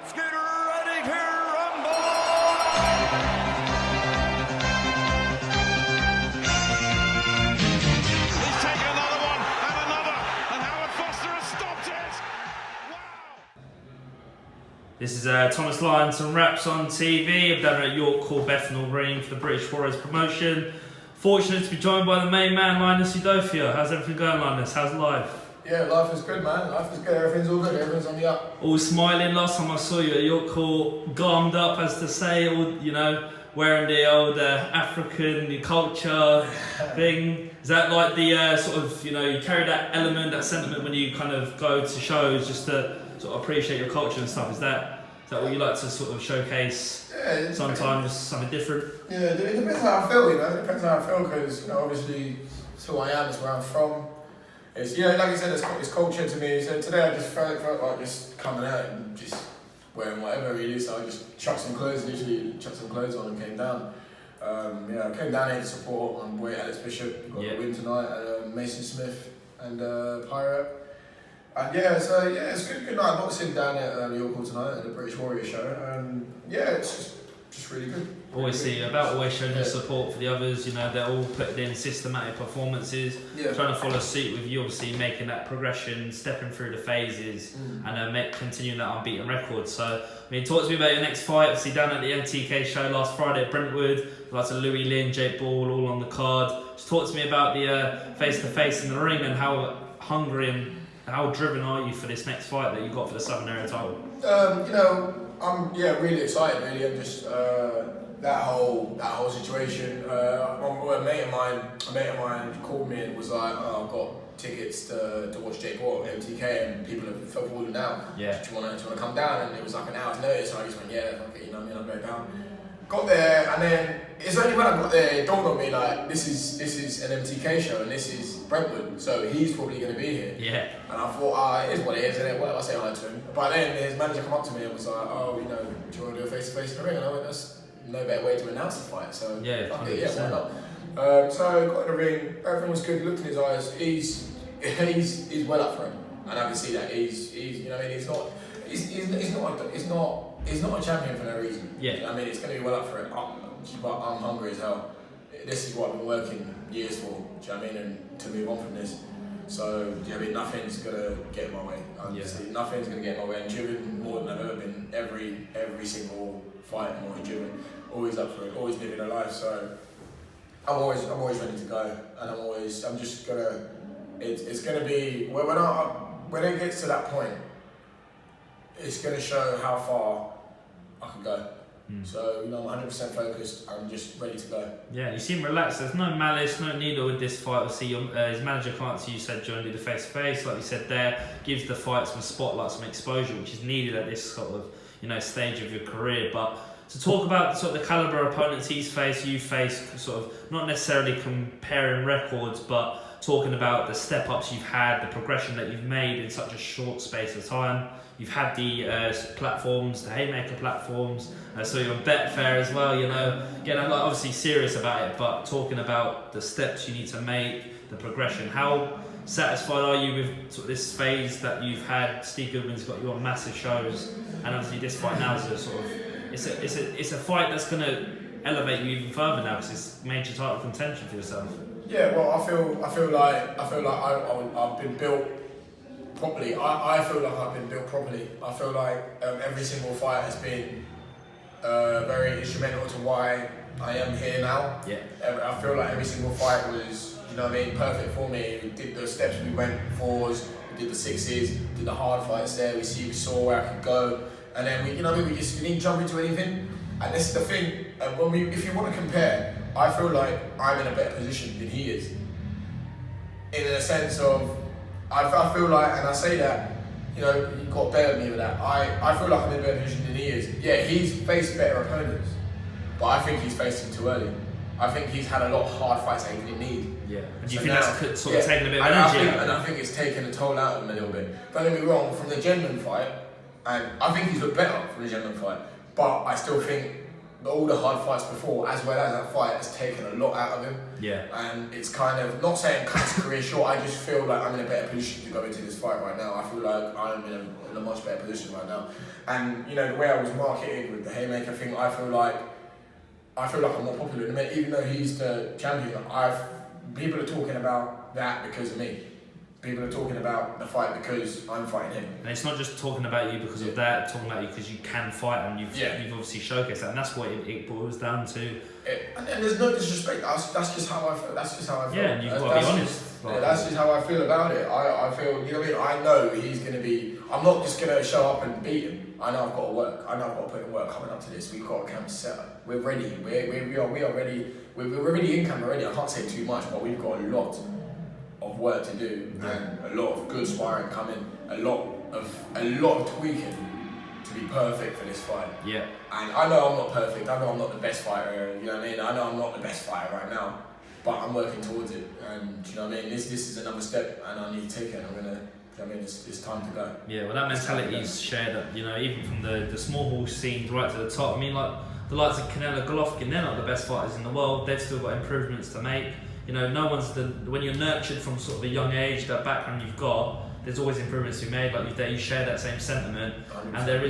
Let's get ready to rumble! He's taken another one, and Howard Foster has stopped it! Wow! This is Thomas Lyons and Raps on TV. I'm down at York Hall Bethnal Ring for the British Warriors promotion. Fortunate to be joined by the main man, Linus Udofia. How's everything going, Linus? How's life? Yeah, life is good, man. Life is good. Everything's all good. Everything's on the up. All smiling. Last time I saw you at York Hall, garmed up, as to say, all wearing the old African culture thing. Is that like the sort of you carry that element, that sentiment when you kind of go to shows, just to sort of appreciate your culture and stuff? Is that what you like to sort of showcase? Yeah, sometimes something different. Yeah, it depends how I feel. It depends how I feel because obviously it's who I am, it's where I'm from. It's like you said, it's culture to me. So today I just felt like just coming out and just wearing whatever really. So I just chucked some clothes on and came down. I came down here to support my boy Alex Bishop. Got the win tonight. Mason Smith and Pirate. And it's good night boxing down at York Hall tonight at the British Warrior show. It's just really good. Always showing your support for the others. They're all putting in systematic performances, trying to follow suit with you. Obviously, making that progression, stepping through the phases, and continuing that unbeaten record. So, talk to me about your next fight. Obviously, down at the MTK show last Friday at Brentwood, lots of Louis Lin, Jake Ball, all on the card. Just talk to me about the face-to-face in the ring and how hungry and how driven are you for this next fight that you got for the Southern Area title? I'm really excited. Really, I'm just that whole situation. A mate of mine called me and was like, "Oh, I've got tickets to watch Jake Ball at MTK, and people have fallen out. Yeah. Do you want to come down?" And it was like an hour's notice, so I just went, "Yeah, I'll go down." Got there, and then it's only when I got there it dawned on me like this is an MTK show and this is Brentwood, so he's probably going to be here. Yeah. And I thought, it is what it is, isn't it? Well, I say hi to him. But then his manager come up to me and was like, "Oh, do you want to do a face-to-face in the ring?" And I went, "That's no better way to announce the fight." So why not? So I got in the ring. Everything was good. Looked in his eyes. He's well up for him, and I can see that he's He's not a champion for no reason. Yeah. It's going to be well up for him. But I'm hungry as hell. This is what I've been working years for. Do you know what I mean? And to move on from this. So, nothing's going to get in my way. Nothing's going to get in my way. I'm driven more than I've ever been. Every single fight, I'm always driven. Always up for it. Always living a life. So, I'm always ready to go. And it's going to be, when it gets to that point, it's going to show how far I can go. So, I'm 100% focused. I'm just ready to go. Yeah, you seem relaxed. There's no malice, no needle with this fight. Obviously, his manager come up to you, said, "John, do the face-to-face." Like you said there, gives the fight some spotlight, some exposure, which is needed at this sort of, stage of your career. But to talk about sort of the caliber of opponents he's faced, you faced, sort of not necessarily comparing records, but talking about the step-ups you've had, the progression that you've made in such a short space of time. You've had the platforms, the Haymaker platforms, so you're on Betfair as well, Again, I'm obviously serious about it, but talking about the steps you need to make, the progression. How satisfied are you with sort of this phase that you've had? Steve Goodwin's got you on massive shows, and obviously this fight now is a sort of, it's a fight that's going to elevate you even further now because it's major title contention for yourself. Yeah, well, I feel like I've been built properly. I feel like I've been built properly. I feel like every single fight has been very instrumental to why I am here now. Yeah. I feel like every single fight was, perfect for me. We did the steps we went forwards, we did the sixes, did the hard fights there. We saw where I could go, and then we didn't jump into anything. And this is the thing. If you want to compare, I feel like I'm in a better position than he is. In a sense of, I feel like, and I say that, you've got better than me with that. I feel like I'm in a better position than he is. Yeah, he's faced better opponents, but I think he's faced them too early. I think he's had a lot of hard fights that he didn't need. Yeah. And do you think that's sort of taken a bit of energy out? And I think it's taken a toll out of him a little bit. Don't get me wrong, from the Gentleman fight, and I think he's looked better from the Gentleman fight, but I still think all the hard fights before, as well as that fight, has taken a lot out of him. Yeah. And it's kind of, not saying cut his career short, I just feel like I'm in a better position to go into this fight right now. I feel like I'm in a much better position right now. And, you know, the way I was marketed with the haymaker thing, I feel like I'm more popular than him. Even though he's the champion, people are talking about that because of me. People are talking about the fight because I'm fighting him. And it's not just talking about you because of that, talking about you because you can fight, and you've obviously showcased that, and that's what it boils down to. And there's no disrespect. That's just how I feel. That's just how I feel. Yeah, and you've got to be honest. That's just how I feel about it. I feel, you know what I mean? I know he's going to be. I'm not just going to show up and beat him. I know I've got to work. I know I've got to put in work coming up to this. We've got a camp set up. We're ready. We are ready. We're already in camp already. I can't say too much, but we've got a lot of work to do, and a lot of good sparring coming, a lot of tweaking to be perfect for this fight. Yeah. And I know I'm not perfect. I know I'm not the best fighter. You know what I mean? I know I'm not the best fighter right now, but I'm working towards it. And you know what I mean? This is another step, and I need to take it. I'm gonna. I mean, it's time to go. Yeah. Well, that mentality is shared. You know, even from the small horse scenes right to the top. I mean, like the likes of Canelo, Golovkin, they're not the best fighters in the world. They've still got improvements to make. You know, no one's when you're nurtured from sort of a young age, that background you've got, there's always improvements to be made. Like you share that same sentiment, 100%. And there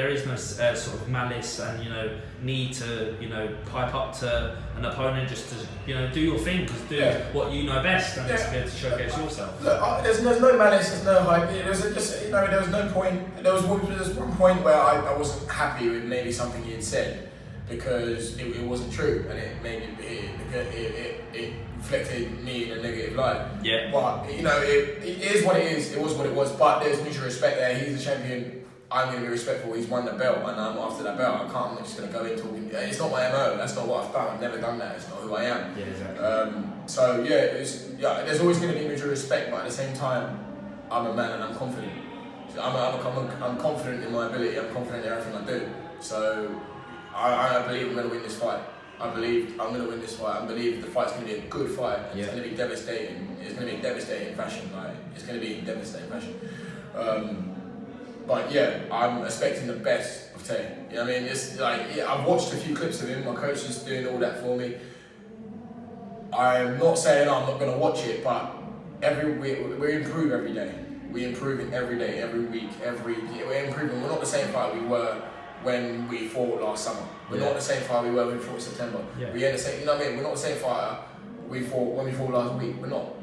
is no sort of malice and, you know, need to, you know, pipe up to an opponent just to, you know, do your thing, just do what you know best, and it's good to showcase yourself. Look, there's no malice, there's no hype. There was no point. There was one point where I wasn't happy with maybe something he had said, because it wasn't true, and it made it reflected me in a negative light. Yeah. But you know, it is what it is. It was what it was. But there's mutual respect there. He's the champion. I'm going to be respectful. He's won the belt, and I'm after that belt. I'm not just going to go in talking. It's not my MO. That's not what I've done. I've never done that. It's not who I am. Yeah, exactly. So there's always going to be mutual respect, but at the same time, I'm a man and I'm confident. So I'm confident in my ability. I'm confident in everything I do. So I believe I'm going to win this fight. I believe I'm going to win this fight. I believe the fight's going to be a good fight. And it's going to be devastating. It's going to be devastating fashion. It's going to be in devastating fashion. But yeah, I'm expecting the best of Tay. You know what I mean? It's like, I've watched a few clips of him. My coach is doing all that for me. I'm not saying I'm not going to watch it, but we improve every day. We're improving every day, every week, we're improving. We're not the same fight we were when we fought last summer. We're not the same fight we were when we fought in September. Yeah. We're the same, you know what I mean? We're not the same fighter we fought when we fought last week. We're not.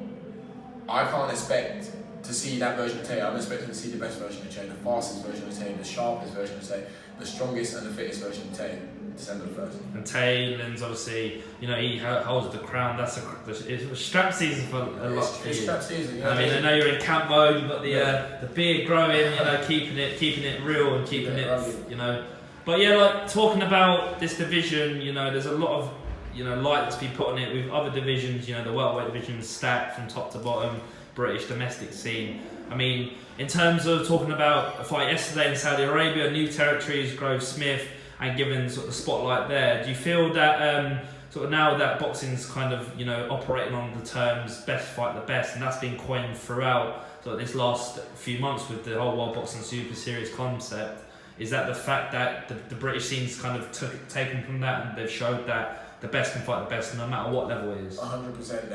I can't expect to see that version of Tay. I'm expecting to see the best version of Tay, the fastest version of Tay, the sharpest version of Tay, the strongest and the fittest version of Tay, December the 1st. And Tay, Linus, obviously, you know, he holds the crown. It's strap season for a lot for you. It's strap season. You know, I mean, I know you're in camp mode. You've got the beard growing. You know, keeping it real and keeping it, you know. But yeah, like talking about this division, you know, there's a lot of, you know, light to be put on it with other divisions. You know, the welterweight division is stacked from top to bottom. British domestic scene. I mean, in terms of talking about a fight yesterday in Saudi Arabia, new territories, Grove Smith, and given sort of the spotlight there, do you feel that sort of now that boxing's kind of, you know, operating on the terms best fight the best, and that's been coined throughout sort of this last few months with the whole World Boxing Super Series concept, is that the fact that the British scene's kind of taken from that, and they've showed that the best can fight the best no matter what level it is? 100%.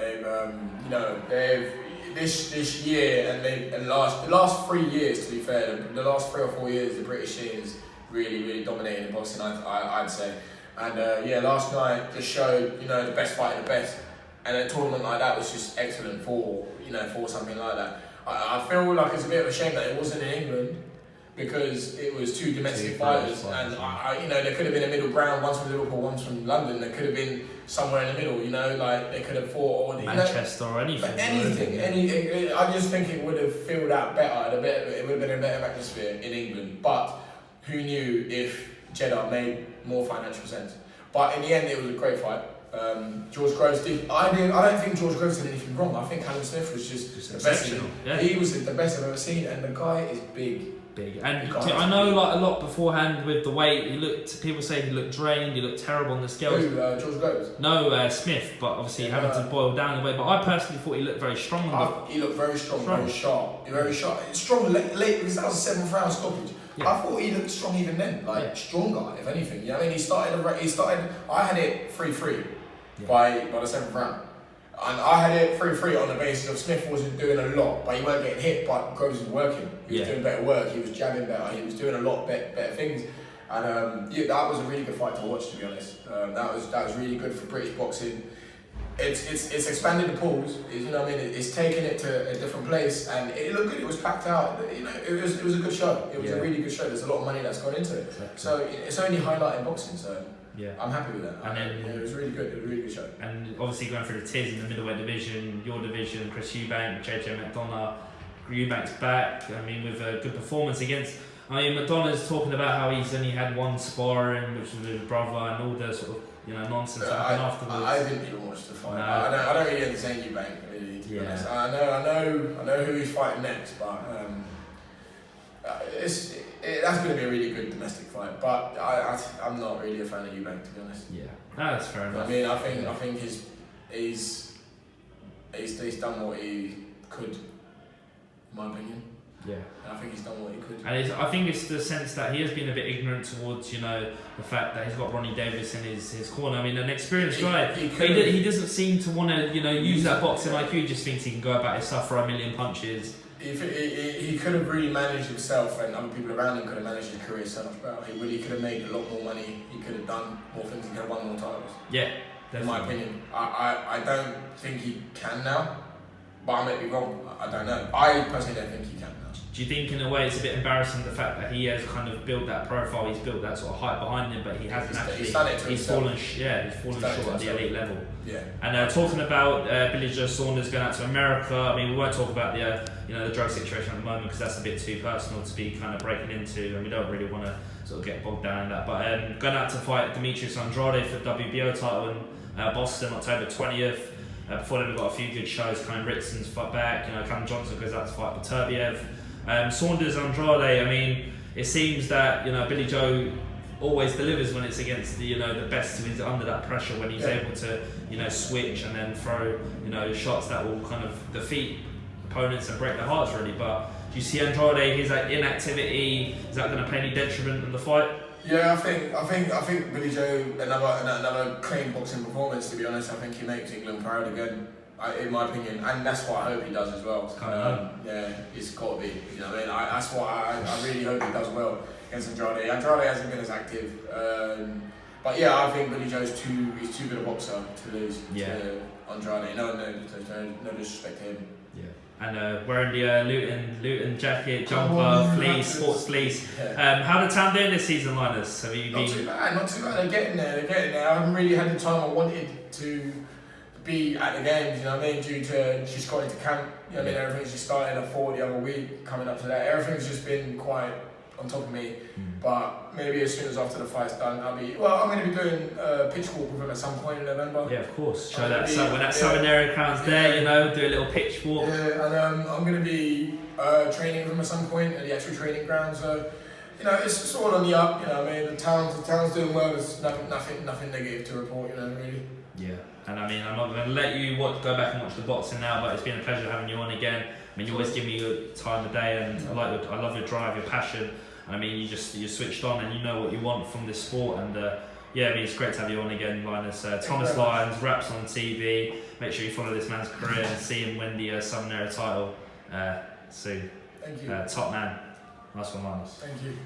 They've this year and the last 3 years, to be fair, the last 3 or 4 years, the British scene is really dominating in boxing, I'd say. And last night just showed, you know, the best fighting the best, and a tournament like that was just excellent for something like that. I feel like it's a bit of a shame that it wasn't in England, because it was two domestic fighters, and there could have been a middle ground, one's from Liverpool, one's from London. There could have been somewhere in the middle, you know, like they could have fought, or Manchester or anything. Anything. I just think it would have filled out better. It would have been a better atmosphere in England. But who knew if Jeddah made more financial sense? But in the end, it was a great fight. George Groves did. I don't think George Groves did anything wrong. I think Callum Smith was just the best. Yeah. He was the best I've ever seen, and the guy is big. And I know, like, a lot beforehand with the weight, people say he looked drained, he looked terrible on the scales. Who, George Groves? No, Smith, but obviously having to boil down the weight. But I personally thought he looked very strong. He looked very strong, very sharp. Very sharp. Strong late, because that was a 7th round stoppage. Yeah. I thought he looked strong even then, like stronger, if anything. You know what I mean? He started. I had it 3-3 by the 7th round. And I had it 3-3 on the basis of Smith wasn't doing a lot, but he weren't getting hit, but Groves was working. He was doing better work, he was jabbing better, he was doing a lot better things. And that was a really good fight to watch, to be honest. That was really good for British boxing. It's expanded the pools, you know what I mean? It's taken it to a different place, and it looked good. It was packed out. You know, it was a good show. It was a really good show. There's a lot of money that's gone into it. Exactly. So it's only highlighting boxing. So I'm happy with that. And then it was really good. It was a really good show. And obviously going through the tiers in the middleweight division, your division, Chris Eubank, JJ McDonough. Eubank's back. I mean, with a good performance against. I mean, McDonough's talking about how he's only had one sparring, which was with his brother, and all the sort of nonsense happened afterwards. I didn't even watch the fight. No. I don't really understand Eubank, really. To be honest. I know who he's fighting next, but that's going to be a really good domestic fight. But I'm not really a fan of Eubank, to be honest. Yeah, that's fair enough. I mean, I think he's done what he could, in my opinion. Yeah, I think he's done what he could. And I think it's the sense that he has been a bit ignorant towards, the fact that he's got Ronnie Davis in his corner. I mean, an experienced guy. He doesn't seem to want to, use that boxing IQ. He just thinks he can go about his stuff for a million punches. He could have really managed himself, and other people around him could have managed his career so much better. He could have made a lot more money. He could have done more things. He could have won more titles. Yeah, definitely. In my opinion, I don't think he can now, but I may be wrong. I don't know. I personally don't think he can now. Do you think in a way it's a bit embarrassing the fact that he has kind of built that profile, he's built that sort of hype behind him, but he hasn't he's fallen short at the elite level. Yeah. And talking about Billy Joe Saunders going out to America, I mean, we won't talk about the drug situation at the moment because that's a bit too personal to be kind of breaking into, and we don't really want to sort of get bogged down in that. But going out to fight Demetrius Andrade for the WBO title in Boston, October 20th. Before then, we've got a few good shows. Callum Ritson's fight back. Callum Johnson goes out to fight Beterbiev. Saunders Andrade. I mean, it seems that Billy Joe always delivers when it's against the best who is under that pressure. When he's able to switch and then throw shots that will kind of defeat opponents and break their hearts really. But do you see Andrade, his inactivity, is that going to play any detriment in the fight? Yeah, I think Billy Joe another clean boxing performance. To be honest, I think he makes England proud again. In my opinion, and that's what I hope he does as well. It's kind of it's got to be. You know what I mean? That's what I really hope he does well against Andrade. Andrade hasn't been as active, but yeah, I think Billy Joe's too good a boxer to lose to Andrade. No disrespect to him. Yeah. And wearing the Luton jacket, jumper, fleece, sports fleece. Yeah. How the town doing this season, Linus? Have you been? Not too bad. They're getting there. I haven't really had the time I wanted to be at the games, you know what I mean, due to just going to camp, you know what I mean, everything's just started at 4 the other week, coming up to that, everything's just been quite on top of me, but maybe as soon as after the fight's done, I'm going to be doing pitch walk with him at some point in November. Yeah, of course, show that when that southern area crowd's there, do a little pitch walk. Yeah, and I'm going to be training with him at some point at the actual training ground, so, it's all on the up, you know what I mean, the town's doing well, there's nothing negative to report, really. Yeah, and I mean, I'm not going to let you go back and watch the boxing now, but it's been a pleasure having you on again. I mean, you always give me your time of day, and I love your drive, your passion. And I mean, you're switched on, and you know what you want from this sport. And it's great to have you on again, Linus. Thomas Lyons, Raps on TV. Make sure you follow this man's career and see him win the Southern Area title soon. Thank you. Top man. Nice one, Linus. Thank you.